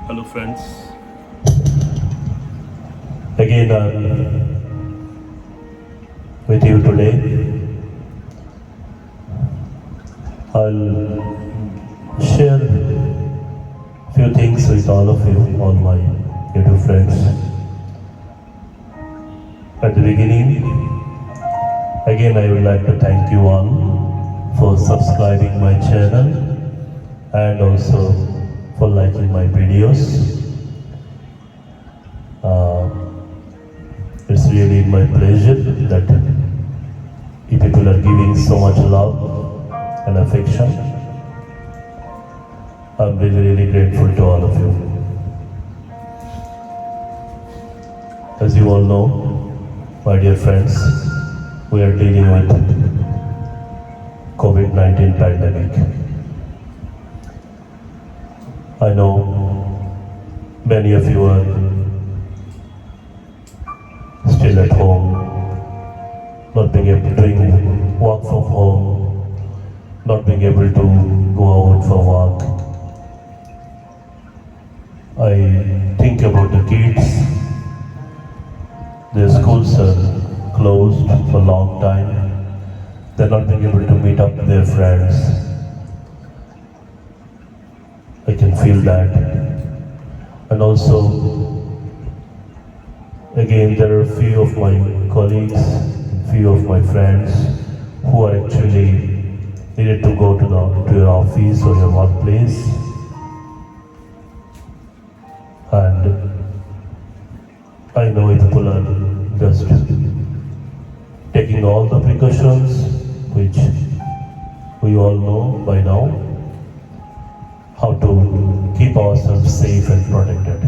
Hello, friends. Again, with you today. I'll share few things with all of you, all my YouTube friends. At the beginning, again I would like to thank you all for subscribing my channel and also for liking my videos. It's really my pleasure that you people are giving so much love and affection. I'm really grateful to all of you. As you all know, my dear friends, we are dealing with COVID-19 pandemic. I know many of you are still at home, not being able to doing work from home, not being able to go out for work. I think about the kids. Their schools are closed for a long time. They're not being able to meet up with their friends. I can feel that. And also, again, there are a few of my colleagues, few of my friends who are actually needed to go to your office or your workplace, and I know people are just taking all the precautions which we all know by now, how to keep ourselves safe and protected.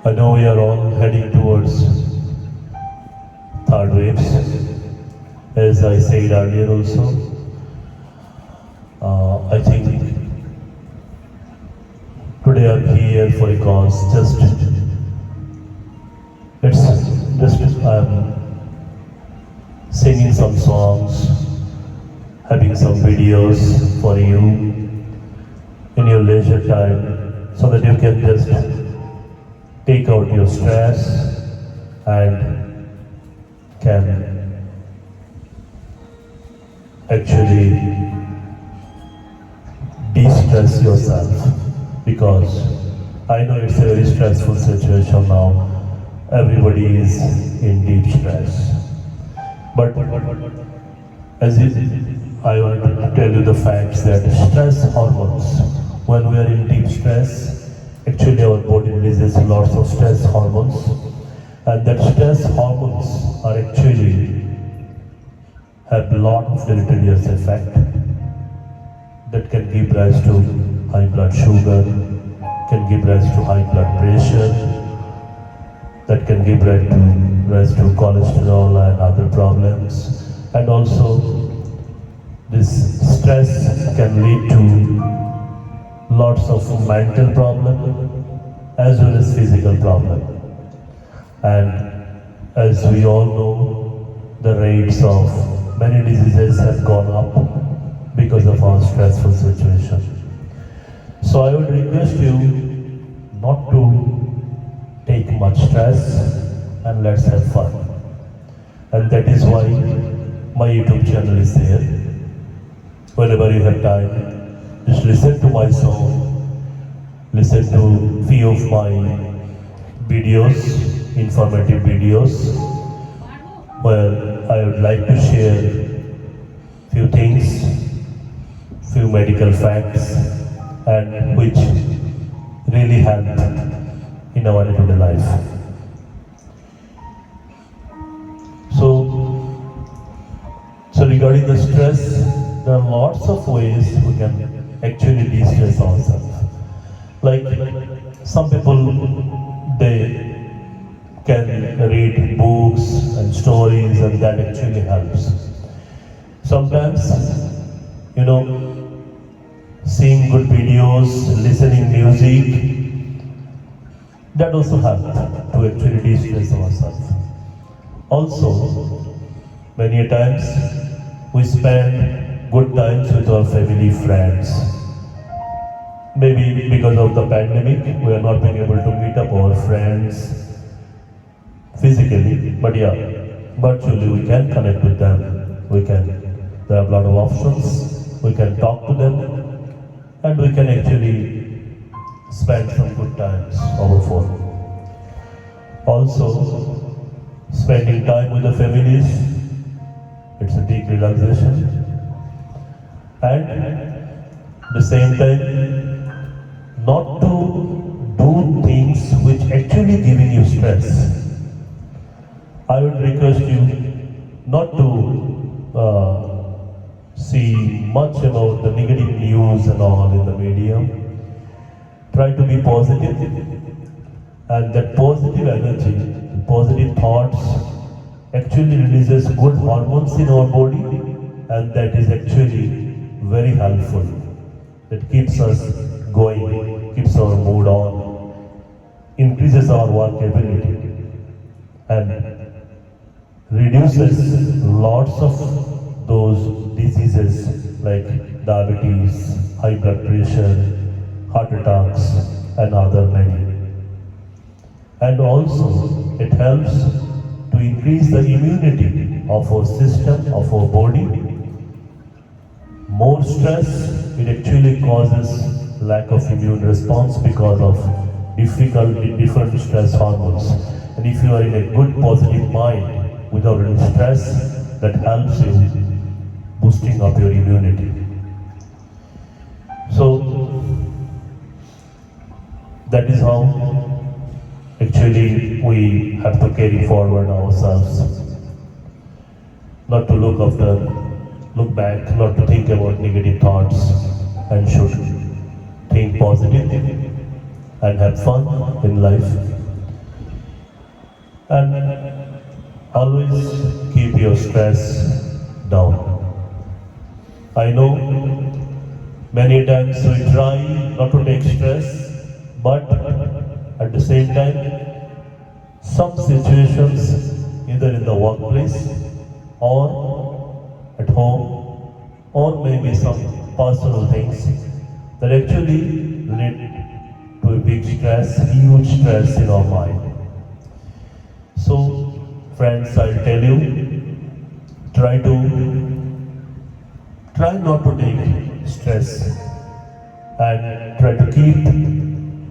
I know we are all heading towards third waves, as I said earlier also. I think today I'm here for a cause, I'm singing some songs, having some videos for you in your leisure time, so that you can just take out your stress and can actually de-stress yourself, because I know it's a very stressful situation now. Everybody is in deep stress. But I want to tell you the facts that stress hormones, when we are in deep stress, actually our body releases lots of stress hormones, and that stress hormones are actually have a lot of deleterious effect that can give rise to high blood sugar, can give rise to high blood pressure, that can give rise to cholesterol and other problems. And also this stress can lead to lots of mental problem as well as physical problem. And as we all know, the rates of many diseases have gone up because of our stressful situation. So I would request you not to take much stress and let's have fun. And that is why my YouTube channel is there. Whenever you have time, just listen to my song, listen to few of my videos, informative videos, where I would like to share few things, few medical facts, and which really help in our everyday life. So regarding the stress, there are lots of ways we can actually de-stress ourselves. Like some people, they can read books and stories, and that actually helps. Sometimes, seeing good videos, listening music, that also helps to actually de-stress ourselves. Also, many times we spend good times with our family, friends. Maybe because of the pandemic, we are not being able to meet up our friends physically, but yeah, virtually we can connect with them. There are a lot of options. We can talk to them, and we can actually spend some good times over phone. Also, spending time with the families, it's a deep relaxation. And at the same time, not to do things which actually giving you stress. I would request you not to see much about the negative news and all in the media. Try to be positive, and that positive energy, positive thoughts actually releases good hormones in our body, and that is actually very helpful. It keeps us going, keeps our mood on, increases our work ability, and reduces lots of those diseases like diabetes, high blood pressure, heart attacks, and other many. And also, it helps to increase the immunity of our system, of our body. More stress, it actually causes lack of immune response because of different stress hormones. And if you are in a good positive mind without any stress, that helps you boosting up your immunity. So that is how actually we have to carry forward ourselves. Not to look back, not to think about negative thoughts, and should think positive and have fun in life. And always keep your stress down. I know many times we try not to take stress, but at the same time, some situations, either in the workplace or at home, or maybe some personal things, that actually lead to a big stress, huge stress in our mind. So, friends, I'll tell you, try not to take stress, and try to keep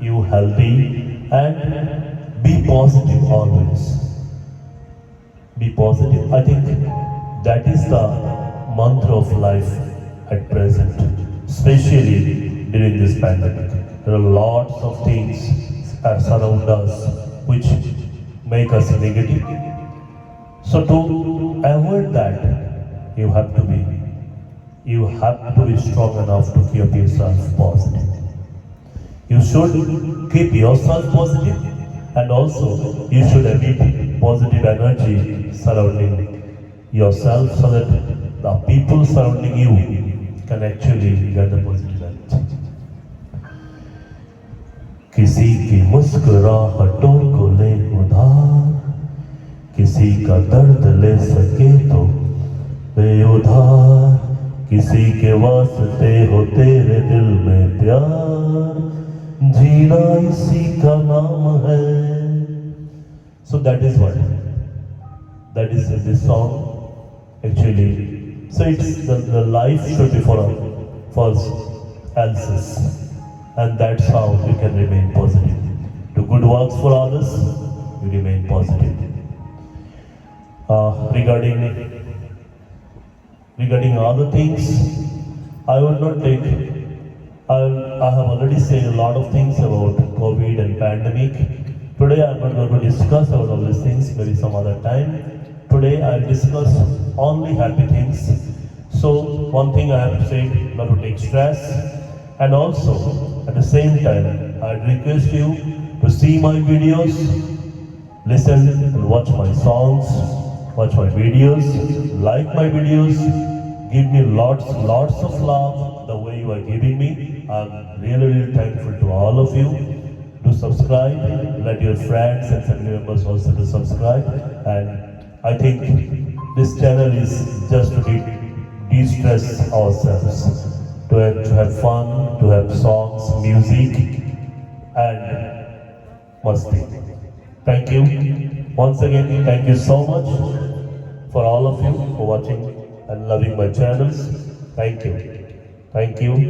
you healthy, and be positive always. Be positive. I think that is the mantra of life at present, especially during this pandemic. There are lots of things that surround us which make us negative. So to avoid that, you have to be strong enough to keep yourself positive. You should keep yourself positive, and also you should emit positive energy surrounding yourself, so that the people surrounding you can actually get the positive energy. किसी की मुस्कुराहटों को ले उधार, किसी का दर्द ले सके तो बेउधार, किसी के वास्ते हो तेरे दिल में प्यार, जीना इसी का नाम है. So that is that is in this song actually. So it's the life should be for else's, and that's how you can remain positive. Do good works for others, you remain positive. Regarding other things, I will not take. I have already said a lot of things about COVID and pandemic. Today I am not going to discuss about all these things, maybe some other time. Today I will discuss only happy things. So one thing I have to say, not to take stress, and also at the same time I request you to see my videos, listen and watch my songs, watch my videos, like my videos, give me lots of love the way you are giving me. I'm really thankful to all of you. Do subscribe, let your friends and family members also to subscribe. And I think this channel is just to de-stress ourselves, to have fun, to have songs, music and masti. Thank you. Once again, thank you so much for all of you for watching and loving my channels. Thank you. Thank you.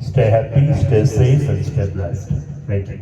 Stay happy, stay safe, and stay blessed. Thank you.